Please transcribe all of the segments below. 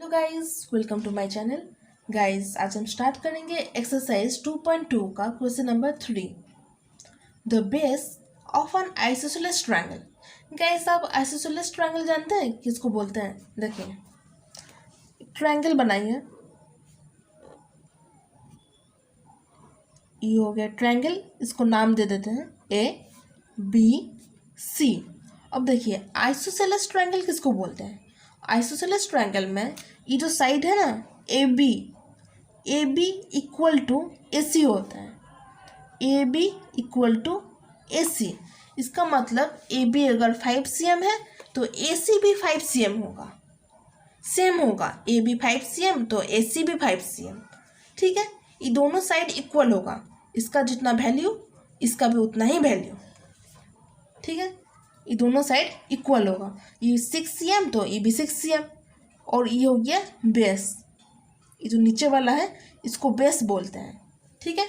Hello guys, welcome to my channel. Guys, आज हम start करेंगे एक्सरसाइज 2.2 का question number 3। The base of an isosceles triangle. Guys, आप isosceles triangle जानते हैं किसको बोलते हैं? देखिए, ट्रायंगल बनाइए, ये हो गया ट्रायंगल। इसको नाम दे देते हैं ABC। अब देखिए, आइसोसेलेस ट्रायंगल किसको बोलते हैं? आइसोसेलेस ट्रायंगल में ये जो साइड है ना, ए बी इक्वल टू ए सी होता है। A B equal to A सी, इसका मतलब ए बी अगर 5 cm है तो ए सी भी 5 cm होगा, सेम होगा। ए बी 5 cm तो ए सी भी 5 cm। ठीक है, ये दोनों साइड इक्वल होगा, इसका जितना वैल्यू इसका भी उतना ही वैल्यू। ठीक है, ये दोनों साइड इक्वल होगा। ये 6 cm तो ये भी 6 cm, और ये हो गया बेस। ये जो नीचे वाला है इसको बेस बोलते हैं। ठीक है,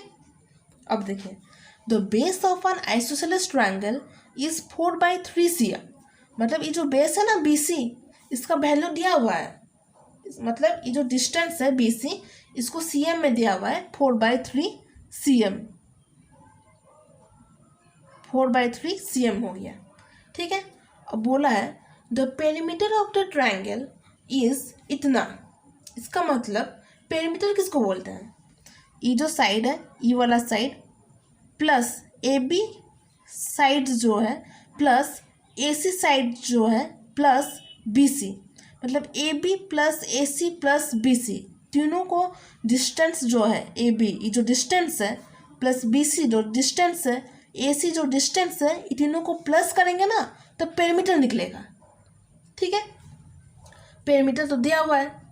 अब देखिए, the base of an isosceles triangle is 4/3 cm। मतलब ये जो बेस है ना BC, इसका वैल्यू दिया हुआ है। मतलब ये जो डिस्टेंस है BC, इसको CM में दिया हुआ है 4/3 cm। 4/3 cm हो गया। ठीक है, अब बोला है the perimeter of the triangle is इतना। इसका मतलब पेरीमीटर किसको बोलते हैं? ये जो साइड है, ये वाला साइड प्लस AB साइड जो है प्लस AC साइड जो है प्लस BC। मतलब AB plus AC plus BC, तीनों को डिस्टेंस जो है AB, ये जो डिस्टेंस है, प्लस BC जो डिस्टेंस है, AC जो डिस्टेंस है, ये तीनों को प्लस करेंगे ना तो पेरीमीटर निकलेगा। ठीक है, पेरीमीटर तो दिया हुआ है,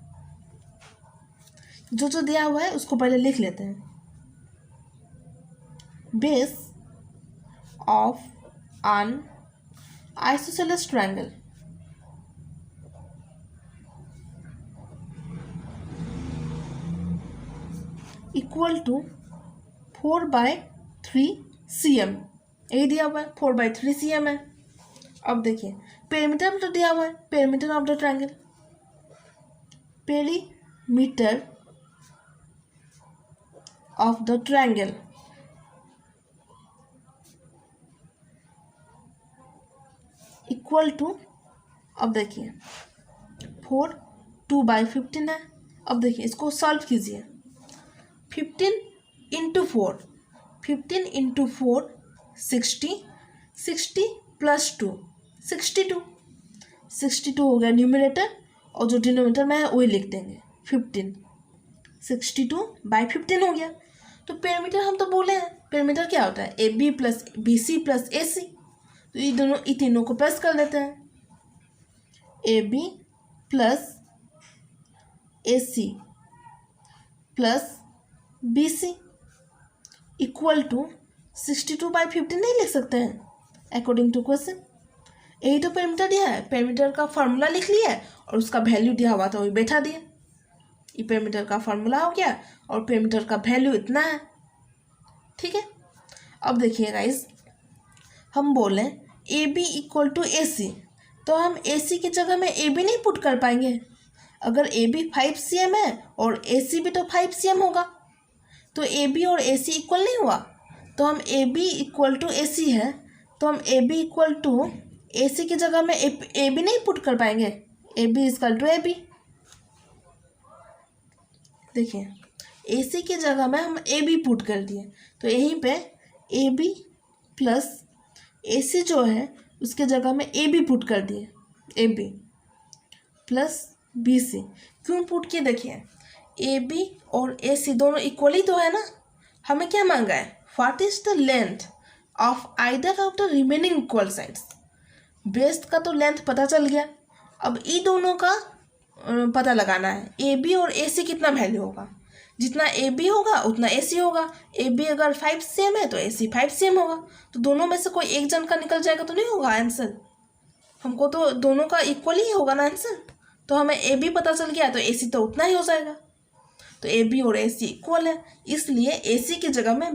जो दिया हुआ है उसको पहले लिख लेते हैं। Base of an isosceles triangle equal to 4/3 cm। यही दिया हुआ है, 4/3 cm है। अब देखिए, पेरीमीटर तो दिया हुआ है, perimeter of the triangle, perimeter of the triangle equal to, अब देखिए 2/15 है। अब देखिए, इसको सॉल्व कीजिए। 15 इंटू 4, 15 इंटू 4 60, 60 प्लस 2 62। 62 हो गया न्यूमरेटर, और जो डिनोमिनेटर में है वही लिख देंगे 15। 62/15 हो गया। तो पेरीमीटर हम तो बोले हैं, पेरीमीटर क्या होता है? AB plus BC plus AC। तो ये तीनों को प्लस कर देते हैं। AB plus AC plus BC equal to 62/15 नहीं लिख सकते हैं अकॉर्डिंग टू क्वेश्चन? यही तो पेरीमीटर दिया है, पेरीमीटर का फार्मूला लिख लिया है और उसका वैल्यू दिया हुआ था वही बैठा दिया। ये पेरीमीटर का फार्मूला हो गया और पेरीमीटर का वैल्यू इतना है। ठीक है, अब देखिए गाइस, हम बोले AB इक्वल टू AC, तो हम AC की जगह में AB नहीं पुट कर पाएंगे। अगर AB 5 cm है और AC भी तो 5 cm होगा, तो AB और AC इक्वल नहीं हुआ। तो हम AB इक्वल टू AC है, तो हम AB इक्वल टू AC की जगह में AB नहीं पुट कर पाएंगे। AB equal to AB। देखिए, AC की जगह में हम AB पुट कर दिए, तो यहीं पे AB प्लस AC जो है उसके जगह में AB पुट कर दिए, AB प्लस BC। क्यों पुट किए? देखिए, AB और AC दोनों इक्वली तो है ना। हमें क्या मांगा है? What is the length of either of the remaining equal sides. Base का तो लेंथ पता चल गया, अब ई दोनों का पता लगाना है। AB और AC कितना वैल्यू होगा? जितना AB होगा उतना AC होगा। AB अगर 5 cm है तो AC 5 cm होगा। तो दोनों में से कोई एक जन का निकल जाएगा तो नहीं होगा आंसर। हमको तो दोनों का इक्वल ही होगा ना आंसर। तो हमें AB पता चल गया तो AC तो उतना ही हो जाएगा। तो AB और AC इक्वल है, इसलिए AC की जगह में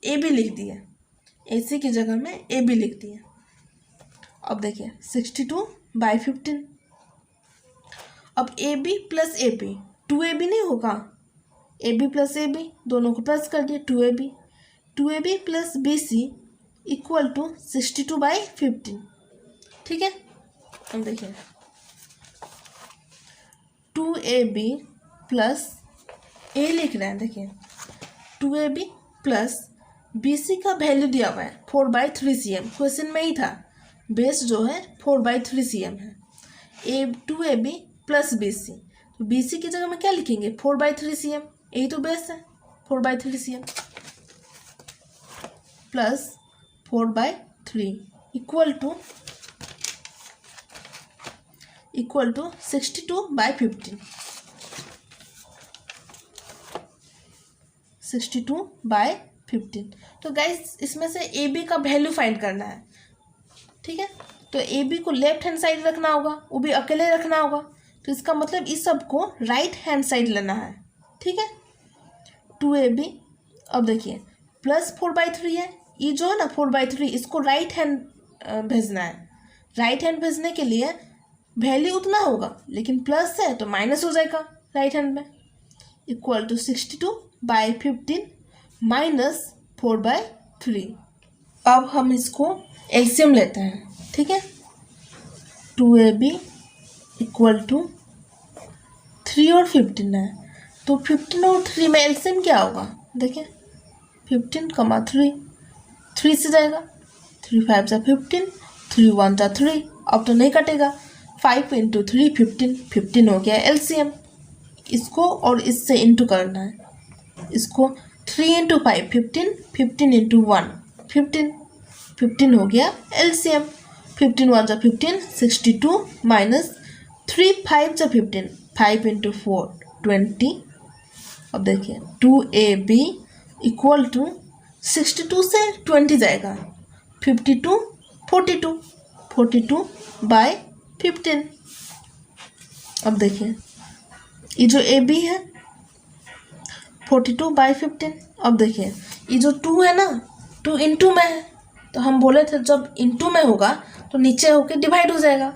AB लिख दिए, AC की जगह में AB लिख दिए। अब देखिए 62/15। अब A B plus A B, 2ab नहीं होगा, A B plus A B दोनों को प्लस कर दिए, 2ab plus B C equal to 62/15। ठीक है, अब देखिए 2ab प्लस ए लिख रहे हैं, देखिए 2ab प्लस बी सी का वैल्यू दिया हुआ है 4/3 cm, क्वेश्चन में ही था, बेस जो है 4/3 cm है। 2ab प्लस बी सी, तो बी सी की जगह में क्या लिखेंगे 4/3 cm, यही तो बेस है 4/3 cm प्लस 4/3 इक्वल टू 62/15, 62/15। तो गाइस इसमें से ए बी का वैल्यू फाइंड करना है। ठीक है, तो ए बी को लेफ्ट हैंड साइड रखना होगा, वो भी अकेले रखना होगा, तो इसका मतलब इस सब को राइट हैंड साइड लेना है। ठीक है, 2ab, अब देखिए प्लस 4/3 है, ये जो है ना 4/3 इसको राइट हैंड भेजना है। राइट हैंड भेजने के लिए वैल्यू उतना होगा, लेकिन प्लस है तो माइनस हो जाएगा राइट हैंड में, इक्वल टू 62/15 माइनस 4/3। अब हम इसको एलसीएम लेते हैं। ठीक है, 2ab इक्वल टू 3 और 15 है, तो 15 और 3 में एलसीएम क्या होगा, देखिए 15, 3 से जाएगा, 3 5 जा 15, 3 1 जा 3, अब तो नहीं कटेगा, 5 × 3 15 हो गया एलसीएम। इसको और इससे इंटू करना है, इसको 3 × 5 15, 15 × 1 15 हो गया एलसीएम। 15 1 जा 15, 62 माइनस 3 5 जा 15, 5 × 4 20। अब देखिए 2ab इक्वल टू 62 से 20 जाएगा, 52 42/15। अब देखिए ये जो ए बी है 42/15। अब देखिए ये जो 2 है ना, 2 इंटू में है, तो हम बोले थे जब इंटू में होगा तो नीचे होके डिवाइड हो जाएगा।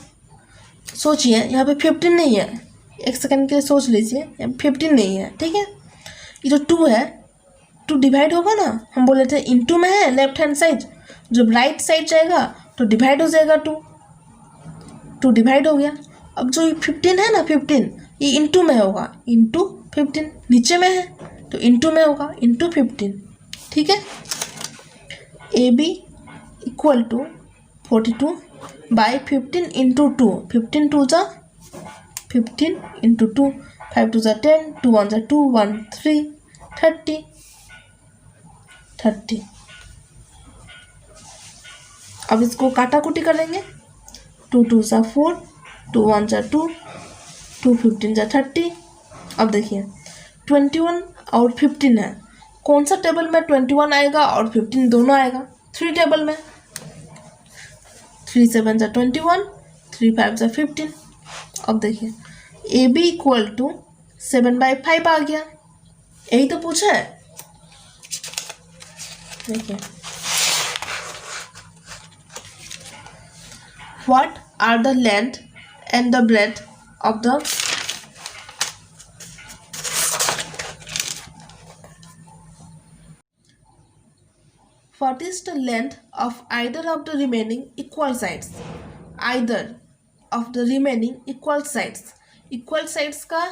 सोचिए यहाँ पे 15 नहीं है, एक सेकंड के लिए सोच लीजिए, यहाँ पे 15 नहीं है। ठीक है, ये जो 2 है 2 डिवाइड होगा ना, हम बोले थे इंटू में है लेफ्ट हैंड साइड, जब राइट साइड जाएगा तो डिवाइड हो जाएगा, 2 डिवाइड हो गया। अब जो 15 है ना 15 ये इंटू में होगा, इंटू 15 नीचे में है तो इंटू में होगा, इंटू 15। ठीक है, A B equal to 42/15 into 2, 15 2 जा 15 इंटू 2, 5 2 जा 10, 2 1 जा 2, 1 3 30। अब इसको काटा कुटी करेंगे, 2 2 जा 4, 2 1 जा 2, 2 15 जा 30। अब देखिए 21 और 15 है, कौन सा टेबल में 21 आएगा और 15 दोनों आएगा, 3 टेबल में, 3 7 जा 21, 3 5 जा 15। अब देखिए ए बी इक्वल टू 7/5 आ गया, यही तो पूछा है। देखिए what are the length and the breadth of the What is the length of either of the remaining equal sides? Either of the remaining equal sides. Equal sides का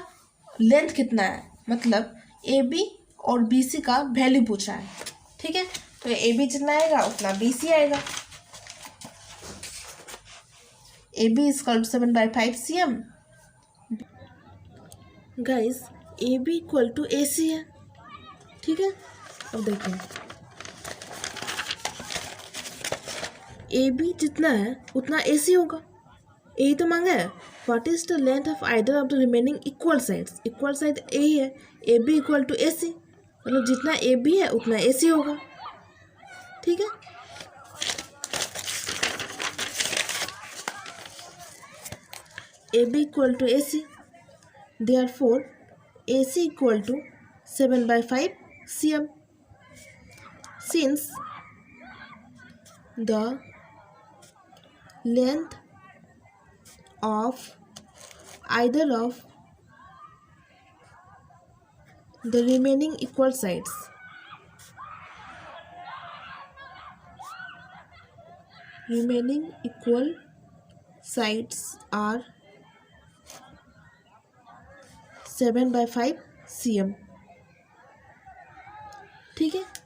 length कितना है, मतलब ए बी और B C का value पूछा है। ठीक है, तो ए बी जितना आएगा उतना बी सी आएगा। A B equal to 7/5 cm। Guys A B equal to A C है। ठीक है, अब देखिए ए बी जितना है उतना ए सी होगा, यही तो मांगा है। What is the length of either of the remaining equal sides, equal side A ही है, A B equal to A C, मतलब जितना ए बी है उतना ए सी होगा। ठीक है, A B equal to A C, therefore A C equal to 7/5 cm, since the length of either of the remaining equal sides. Remaining equal sides are 7/5 cm. ठीक है.